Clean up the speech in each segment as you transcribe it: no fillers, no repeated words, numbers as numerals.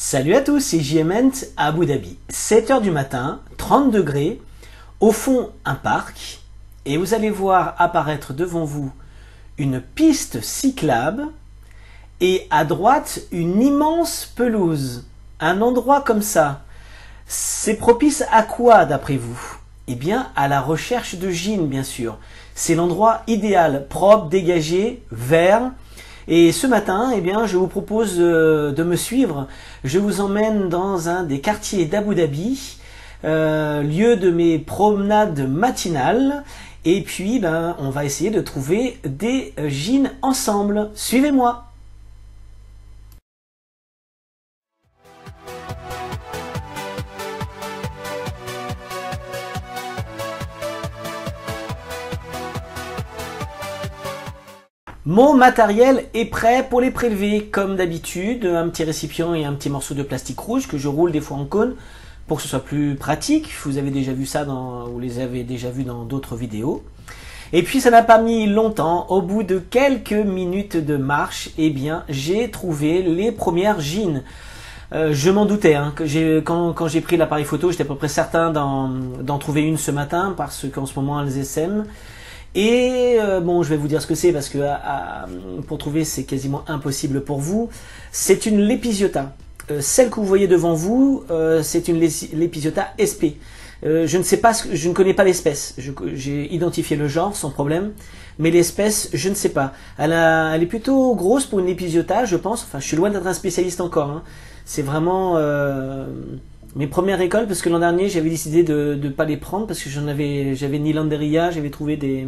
Salut à tous, c'est JMent à Abu Dhabi. 7 heures du matin, 30 degrés, au fond un parc, et vous allez voir apparaître devant vous une piste cyclable, et à droite une immense pelouse. Un endroit comme ça, c'est propice à quoi d'après vous? Eh bien à la recherche de gîtes bien sûr. C'est l'endroit idéal, propre, dégagé, vert. Et ce matin, eh bien, je vous propose de me suivre. Je vous emmène dans un des quartiers d'Abu Dhabi, lieu de mes promenades matinales. Et puis, on va essayer de trouver des gîtes ensemble. Suivez-moi! Mon matériel est prêt pour les prélever, comme d'habitude, un petit récipient et un petit morceau de plastique rouge que je roule des fois en cône pour que ce soit plus pratique. Vous avez déjà vu ça, vous les avez déjà vus dans d'autres vidéos. Et puis ça n'a pas mis longtemps, au bout de quelques minutes de marche, eh bien j'ai trouvé les premières gîtes. Je m'en doutais, hein, quand j'ai pris l'appareil photo, j'étais à peu près certain d'en trouver une ce matin parce qu'en ce moment elles essaiment. Et bon, je vais vous dire ce que c'est parce que pour trouver c'est quasiment impossible pour vous. C'est une Lepisiota. Celle que vous voyez devant vous, c'est une Lepisiota sp. Je ne sais pas, je ne connais pas l'espèce. J'ai identifié le genre sans problème, mais l'espèce, je ne sais pas. Elle est plutôt grosse pour une Lepisiota, je pense. Enfin, je suis loin d'être un spécialiste encore. Hein. C'est vraiment mes premières récoltes, parce que l'an dernier j'avais décidé de ne pas les prendre parce que j'avais ni Landeria, j'avais trouvé des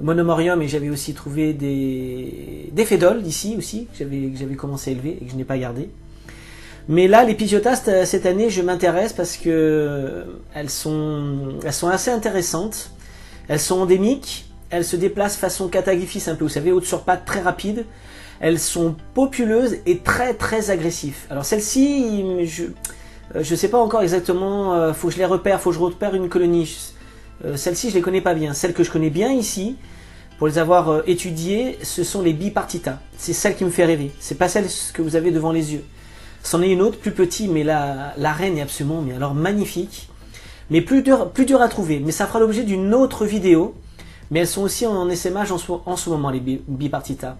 Monomorium et j'avais aussi trouvé des Fédoles d'ici aussi que j'avais commencé à élever et que je n'ai pas gardé. Mais là, les Lepisiota cette année, je m'intéresse parce que elles sont assez intéressantes. Elles sont endémiques, elles se déplacent façon cataglyphis un peu, vous savez, haute sur pattes, très rapide. Elles sont populeuses et très très agressives. Alors celle-ci, je sais pas encore exactement, faut que je les repère, faut que je repère une colonie. Celle-ci, je les connais pas bien. Celles que je connais bien ici, pour les avoir étudiées, ce sont les Bipartita. C'est celle qui me fait rêver. C'est pas celle que vous avez devant les yeux. C'en est une autre, plus petite, mais la reine est absolument, mais alors magnifique. Mais plus dur à trouver. Mais ça fera l'objet d'une autre vidéo. Mais elles sont aussi en essaimage en ce moment, les Bipartita.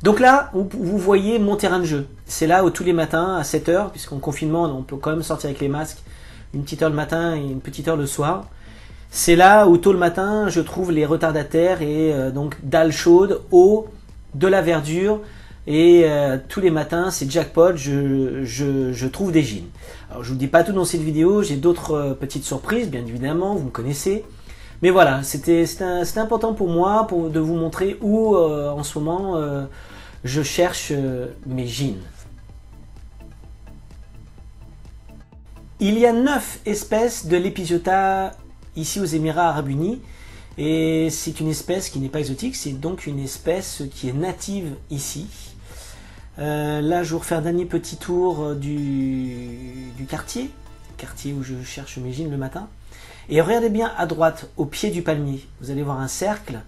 Donc là, vous voyez mon terrain de jeu. C'est là où tous les matins, à 7 heures, puisqu'en confinement, on peut quand même sortir avec les masques, une petite heure le matin et une petite heure le soir. C'est là où tôt le matin, je trouve les retardataires et donc dalles chaudes, eau, de la verdure. Et tous les matins, c'est jackpot, je trouve des gîtes. Alors je vous dis pas tout dans cette vidéo, j'ai d'autres petites surprises, bien évidemment, vous me connaissez. Mais voilà, c'était important pour moi de vous montrer où en ce moment je cherche mes gîtes. Il y a 9 espèces de Lepisiota ici aux Émirats Arabes Unis. Et c'est une espèce qui n'est pas exotique, c'est donc une espèce qui est native ici. Là, je vous refais un dernier petit tour du quartier où je cherche mes gîtes le matin. Et regardez bien à droite, au pied du palmier, vous allez voir un cercle.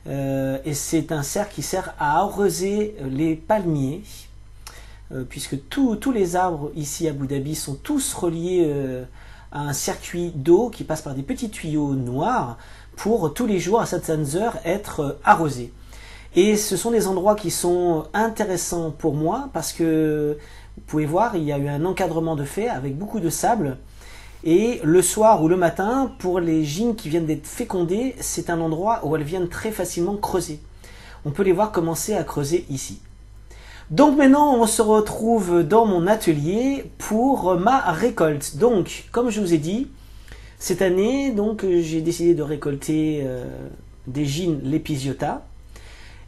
Et c'est un cercle qui sert à arroser les palmiers, puisque tous les arbres ici à Abu Dhabi sont tous reliés à un circuit d'eau qui passe par des petits tuyaux noirs pour tous les jours à certaines heures être arrosés. Et ce sont des endroits qui sont intéressants pour moi parce que vous pouvez voir, il y a eu un encadrement de fait avec beaucoup de sable. Et le soir ou le matin, pour les gîtes qui viennent d'être fécondées, c'est un endroit où elles viennent très facilement creuser. On peut les voir commencer à creuser ici. Donc maintenant, on se retrouve dans mon atelier pour ma récolte. Donc, comme je vous ai dit, cette année, j'ai décidé de récolter des gîtes Lepisiota.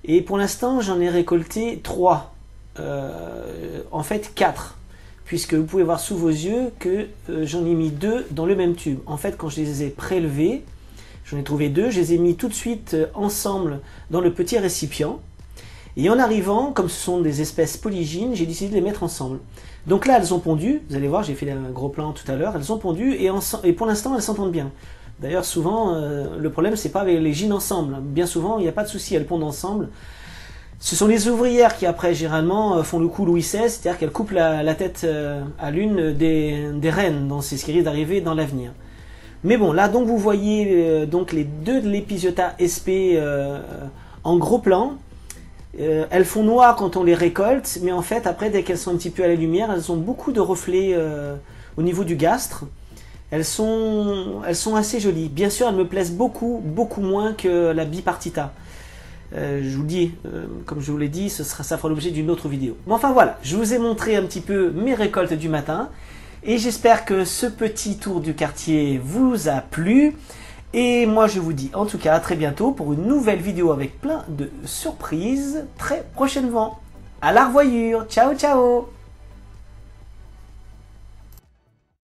Et pour l'instant, j'en ai récolté 3. En fait, 4. Puisque vous pouvez voir sous vos yeux que j'en ai mis 2 dans le même tube. En fait, quand je les ai prélevés, j'en ai trouvé 2, je les ai mis tout de suite ensemble dans le petit récipient. Et en arrivant, comme ce sont des espèces polygynes, j'ai décidé de les mettre ensemble. Donc là, elles ont pondu. Vous allez voir, j'ai fait un gros plan tout à l'heure. Elles ont pondu et pour l'instant, elles s'entendent bien. D'ailleurs, souvent, le problème, c'est pas avec les gîtes ensemble. Bien souvent, il n'y a pas de souci, elles pondent ensemble. Ce sont les ouvrières qui après généralement font le coup Louis XVI, c'est-à-dire qu'elles coupent la tête à l'une des reines, donc c'est ce qui risque d'arriver dans l'avenir. Mais bon, là donc vous voyez donc les deux de l'Episiota sp en gros plan. Elles font noir quand on les récolte, mais en fait après dès qu'elles sont un petit peu à la lumière, elles ont beaucoup de reflets au niveau du gastre. Elles sont assez jolies. Bien sûr, elles me plaisent beaucoup moins que la bipartita. Je vous le dis, comme je vous l'ai dit, ça fera l'objet d'une autre vidéo. Mais enfin voilà, je vous ai montré un petit peu mes récoltes du matin. Et j'espère que ce petit tour du quartier vous a plu. Et moi je vous dis en tout cas à très bientôt pour une nouvelle vidéo avec plein de surprises très prochainement. À la revoyure, ciao ciao.